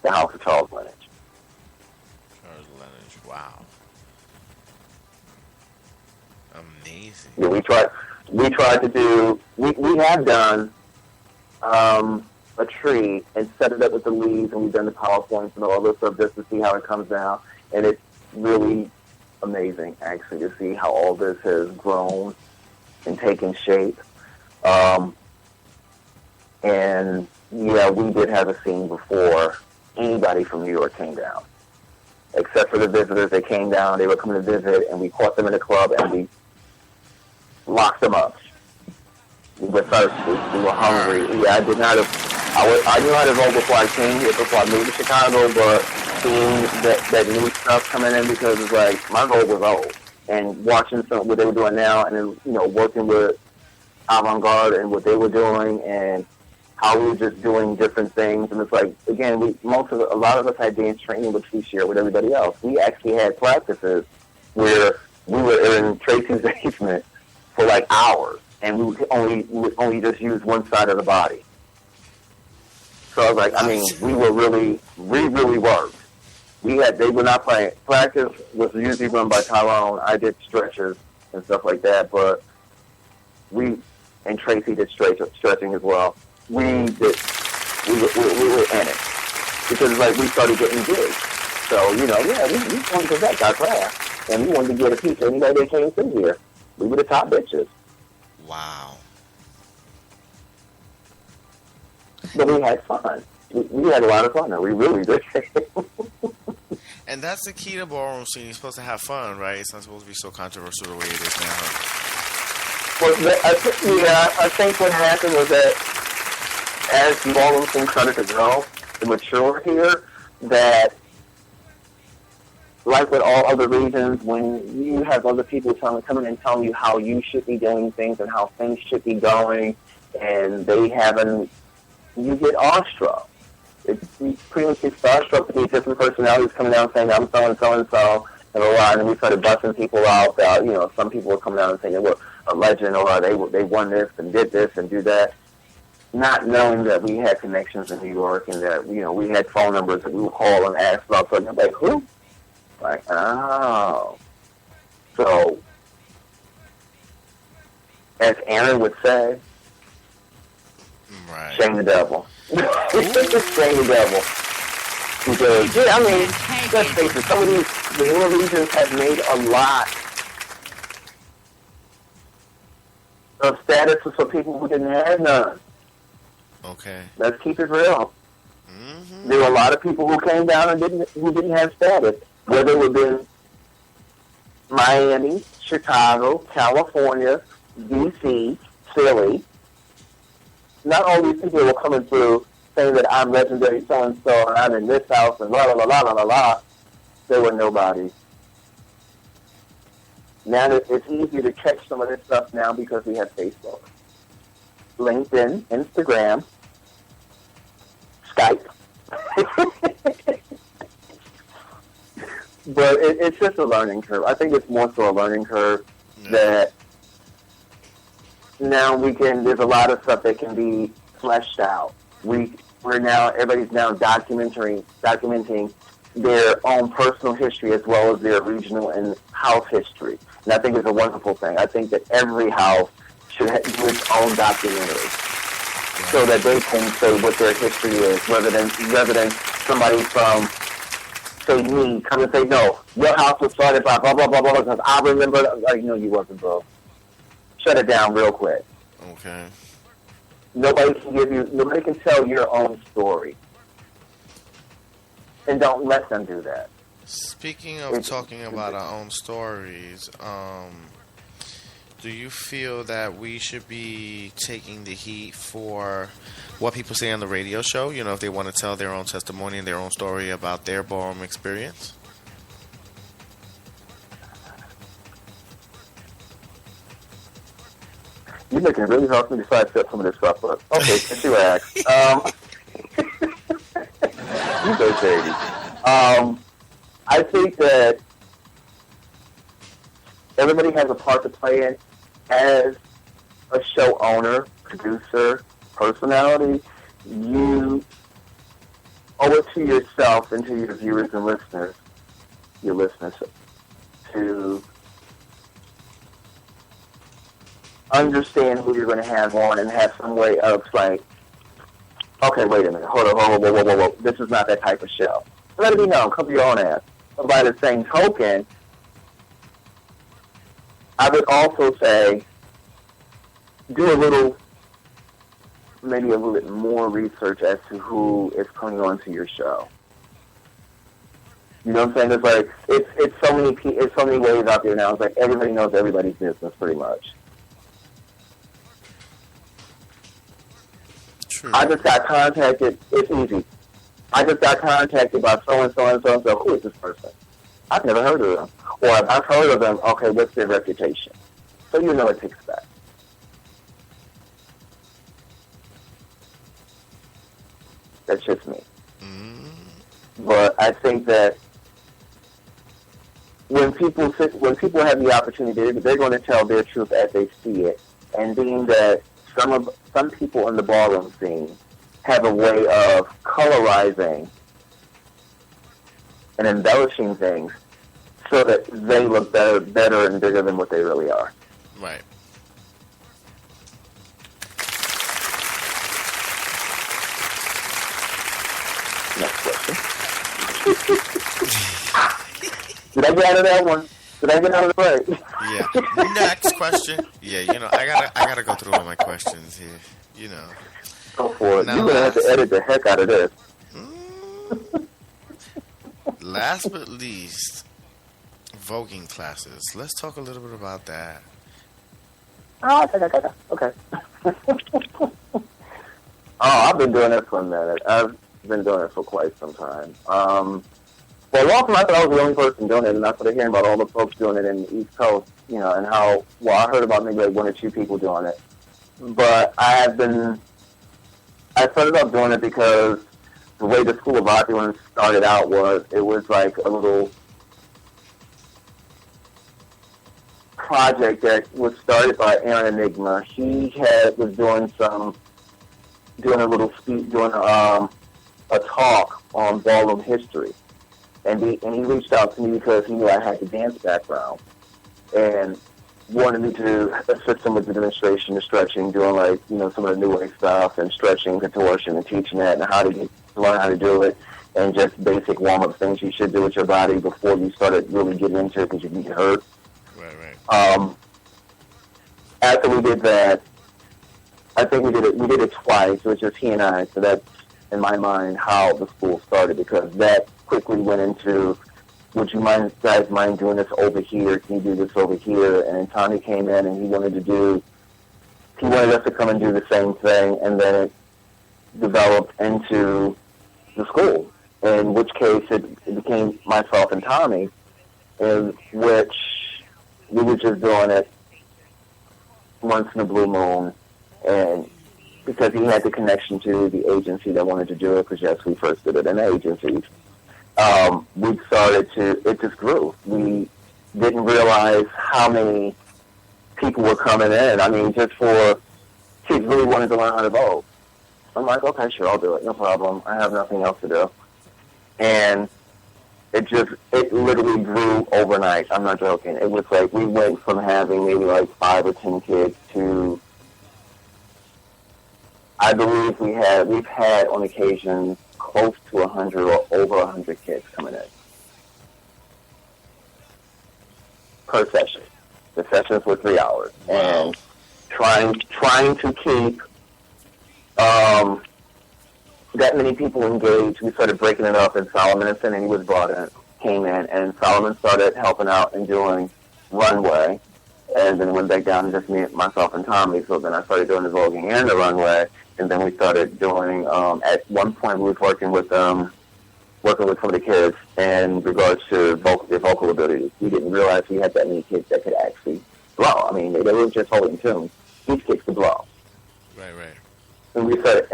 the house of Charles Lennox. Charles Lennox, wow. Amazing. Yeah, we tried to do, we have done a tree and set it up with the leaves, and we've done the PowerPoints and all this stuff just to see how it comes down. And it's really amazing, actually, to see how all this has grown and taken shape. And yeah, we did have a scene before anybody from New York came down, except for the visitors. They came down, they were coming to visit, and we caught them in the club and we locked them up. We were thirsty, we were hungry. Yeah, I knew how to roll before I came here, before I moved to Chicago, but seeing that new stuff coming in, because it's like, my role was old. And watching what they were doing now, and then, you know, working with Avant-Garde and what they were doing, and how we were just doing different things. And it's like, again, a lot of us had dance training, which we share with everybody else. We actually had practices where we were in Tracy's basement for like hours, and we would only just use one side of the body. So I was like, I mean, we really worked. They were not playing. Practice was usually run by Tyrone. I did stretches and stuff like that, but and Tracy did stretching as well. We were in it, because it's like we started getting gigs. So, you know, yeah, we wanted to perfect our craft, and we wanted to get a piece of anybody that came through here. We were the top bitches. Wow. But we had fun. We had a lot of fun, and we really did. And that's the key to ballroom scene. You're supposed to have fun, right? It's not supposed to be so controversial the way it is now. Well, I think what happened was that as the ballroom scene started to grow and mature here, that, like with all other regions, when you have other people coming and telling you how you should be doing things and how things should be going, and you get awestruck. You pretty much get starstruck with these different personalities coming down saying, I'm so-and-so, and a lot, and we started busting people out. You know, some people were coming down and saying they were a legend, or they won this and did this and do that, not knowing that we had connections in New York, and that, you know, we had phone numbers that we would call and ask about. So like, who? Like, oh. So, as Aaron would say, right. Shame the devil. Shame the devil. Because, yeah, I mean, let's face it, some of the inner regions have made a lot of status for people who didn't have none. Okay. Let's keep it real. Mm-hmm. There were a lot of people who came down and who didn't have status, whether it would have been Miami, Chicago, California, D.C., Philly. Not all these people were coming through saying that I'm legendary so-and-so and I'm in this house and la la la la la la la. They were nobody. Now it's easier to catch some of this stuff now because we have Facebook, LinkedIn, Instagram, Skype. But it's just a learning curve. I think it's more so a learning curve that now there's a lot of stuff that can be fleshed out. Everybody's now documenting their own personal history as well as their regional and house history. And I think it's a wonderful thing. I think that every house should do its own documentary so that they can say what their history is, rather than somebody from, say, me come and say, no, your house was started by blah, blah, blah, blah, because I remember. Like, no, you wasn't, bro. Shut it down real quick. Okay. Nobody can tell your own story. And don't let them do that. Speaking of talking about our own stories, do you feel that we should be taking the heat for what people say on the radio show? You know, if they want to tell their own testimony and their own story about their ballroom experience? You're making it really hard for me to sidestep some of this stuff, but okay, since you asked. You go, Sadie. I think that everybody has a part to play in as a show owner, producer, personality. You owe it to yourself and to your viewers and your listeners, to understand who you're going to have on and have some way of like, okay, wait a minute, hold on, whoa. This is not that type of show. Let it be known, cover your own ass. But by the same token, I would also say, do maybe a little bit more research as to who is coming on to your show. You know what I'm saying? It's like, it's so many ways out there now. It's like everybody knows everybody's business pretty much. True. I just got contacted. It's easy. I just got contacted by so-and-so. Who is this person? I've never heard of them. Or if I've heard of them, okay, what's their reputation? So you know what to expect. That's just me. But I think that when people have the opportunity, they're going to tell their truth as they see it. And being that some people in the ballroom scene have a way of colorizing and embellishing things so that they look better and bigger than what they really are. Right. Next question. Did I get out of that one? Did I get out of the break? Yeah. Next question. Yeah, I gotta go through all my questions here. Go for it. Now, You're gonna have to edit the heck out of this. Last but least, voguing classes. Let's talk a little bit about that. Oh, okay. I've been doing this for a minute. I've been doing it for quite some time. For a long time, I thought I was the only person doing it, and I started hearing about all the folks doing it in the East Coast, and how, I heard about maybe like one or two people doing it. But I started up doing it because the way the School of Art doing started out it was like a little project that was started by Aaron Enigma. He was doing a talk on ballroom history. And he reached out to me because he knew I had the dance background and wanted me to assist him with the demonstration, the stretching, doing like, some of the new wave stuff and stretching, contortion, and teaching that and how to learn how to do it, and just basic warm-up things you should do with your body before you started really getting into it because you can get hurt. Right. After we did that, I think we did it twice. It was just he and I. So that's, in my mind, how the school started, because that quickly went into, would you guys mind doing this over here? Can you do this over here? And then Tommy came in and he wanted us to come and do the same thing, and then it developed into the school, in which case it became myself and Tommy, in which we were just doing it once in a blue moon, and because he had the connection to the agency that wanted to do it, because yes, we first did it in agencies, it just grew. We didn't realize how many people were coming in. I mean, just for kids really wanted to learn how to vote. I'm like, okay, sure, I'll do it, no problem. I have nothing else to do. And it literally grew overnight. I'm not joking. It was like we went from having maybe like 5 or 10 kids to, I believe we've had on occasion close to 100 or over 100 kids coming in per session. The sessions were 3 hours. Wow. And trying to keep that many people engaged, we started breaking it up, and Solomon and he came in, and Solomon started helping out and doing runway, and then went back down to just myself and Tommy. So then I started doing the voguing and the runway, and then we started doing, at one point we was working with some of the kids in regards to their vocal abilities. We didn't realize we had that many kids that could actually blow. I mean, they were just holding tunes. These kids could blow. Right. And we started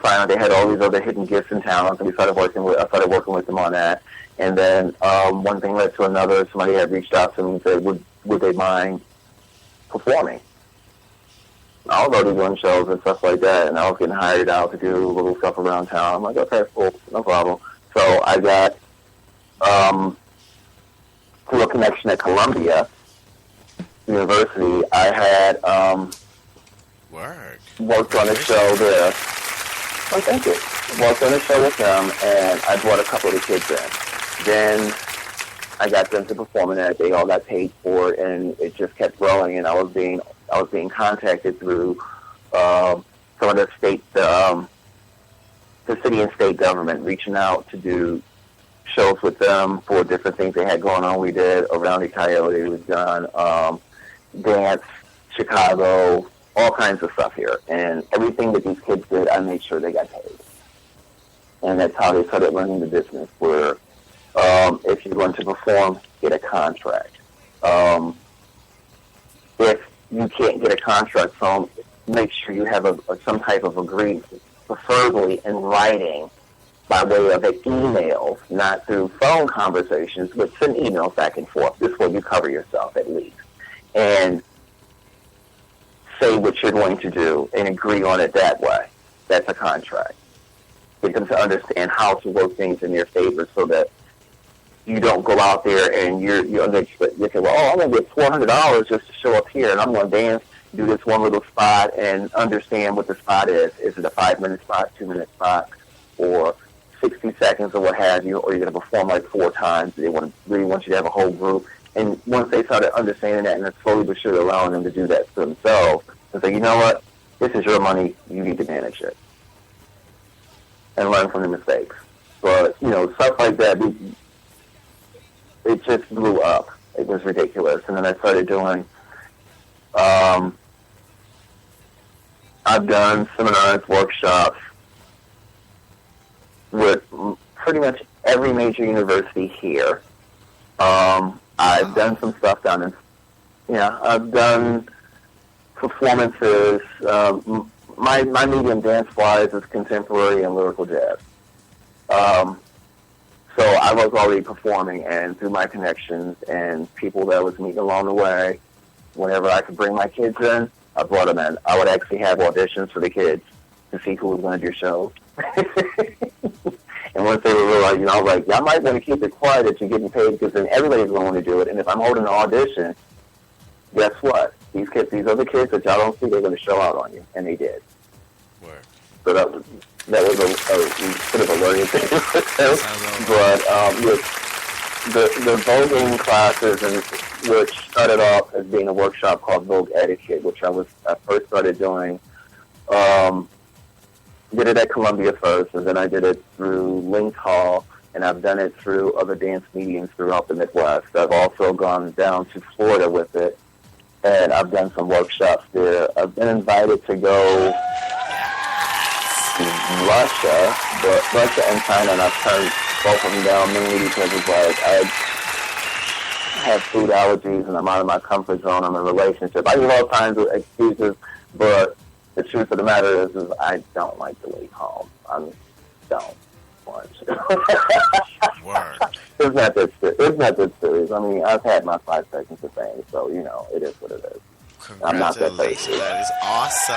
finding out they had all these other hidden gifts and talents, and I started working with them on that. And then one thing led to another. Somebody had reached out to me and said, would they mind performing? I was already doing shows and stuff like that, and I was getting hired out to do little stuff around town. I'm like, okay, cool, no problem. So I got through a connection at Columbia University. I had worked on a show there. Oh, thank you. Worked on a show with them, and I brought a couple of the kids in. Then I got them to perform in that. They all got paid for it, and it just kept growing. And I was being contacted through some of the state, the city and state government, reaching out to do shows with them for different things they had going on. We did Around the Coyote. We've done dance, Chicago, all kinds of stuff here. And everything that these kids did, I made sure they got paid. And that's how they started learning the business, where if you're going to perform, get a contract. If you can't get a contract from, make sure you have some type of agreement, preferably in writing, by way of an email, not through phone conversations, but send emails back and forth. This way you cover yourself at least. And say what you're going to do and agree on it that way. That's a contract. Get them to understand how to work things in your favor so that you don't go out there and you say, well, I'm going to get $400 just to show up here, and I'm going to dance, do this one little spot, and understand what the spot is. Is it a 5-minute spot, 2-minute spot, or 60 seconds or what have you, or you're going to perform like 4 times. They really want you to have a whole group. And once they started understanding that, and then slowly but surely allowing them to do that for themselves, and say, you know what, this is your money, you need to manage it. And learn from the mistakes. But, stuff like that, it just blew up. It was ridiculous. And then I started doing, I've done seminars, workshops with pretty much every major university here. I've done some stuff down in, I've done performances. My medium dance-wise is contemporary and lyrical jazz. So I was already performing, and through my connections and people that I was meeting along the way, whenever I could bring my kids in, I brought them in. I would actually have auditions for the kids to see who was going to do shows. And once they were realizing, I was like, y'all might want to keep it quiet that you're getting paid, because then everybody's going to want to do it. And if I'm holding an audition, guess what? These other kids that y'all don't see, they're going to show out on you. And they did. Word. So that was a bit of a learning thing for them. But the voguing classes, which started off as being a workshop called Vogue Etiquette, which I first started doing. Did it at Columbia first, and then I did it through Link Hall, and I've done it through other dance mediums throughout the Midwest. I've also gone down to Florida with it, and I've done some workshops there. I've been invited to go to Russia and China, and I've turned both of them down mainly because it's like I have food allergies and I'm out of my comfort zone. I'm in a relationship. I give all kinds of excuses, but the truth of the matter is I don't like to leave home. I don't want to. Word. It's not that serious. I mean, I've had my 5 seconds of fame, so, it is what it is. I'm not that Congratulations. That is awesome.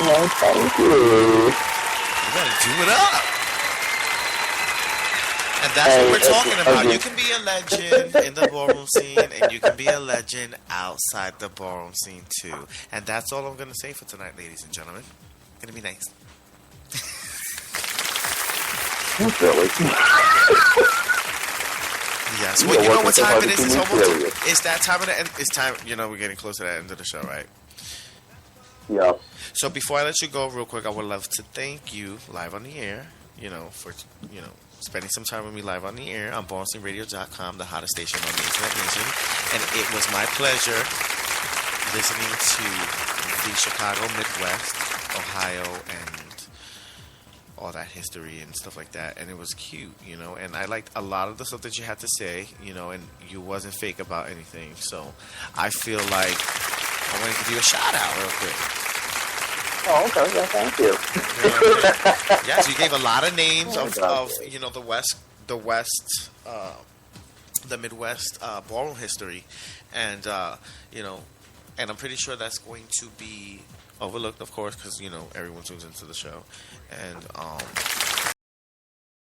No, thank you. You gotta do it up. And that's what we're talking about. You can be a legend in the ballroom scene, and you can be a legend outside the ballroom scene, too. And that's all I'm going to say for tonight, ladies and gentlemen. Gonna be nice. Really? Yes. Well, you know what time it is? It's that time of the end. It's time, we're getting close to the end of the show, right? Yeah. So before I let you go, real quick, I would love to thank you live on the air, for, spending some time with me live on the air on BallroomSceneRadio.com, the hottest station on the Internet Nation. And it was my pleasure listening to the Chicago, Midwest, Ohio, and all that history and stuff like that. And it was cute, and I liked a lot of the stuff that you had to say, and you wasn't fake about anything. So I feel like I want to give you a shout out real quick. Oh, okay. Yeah, thank you. Yes, you gave a lot of names of the Midwest ballroom history, and and I'm pretty sure that's going to be overlooked, of course, because everyone tunes into the show, and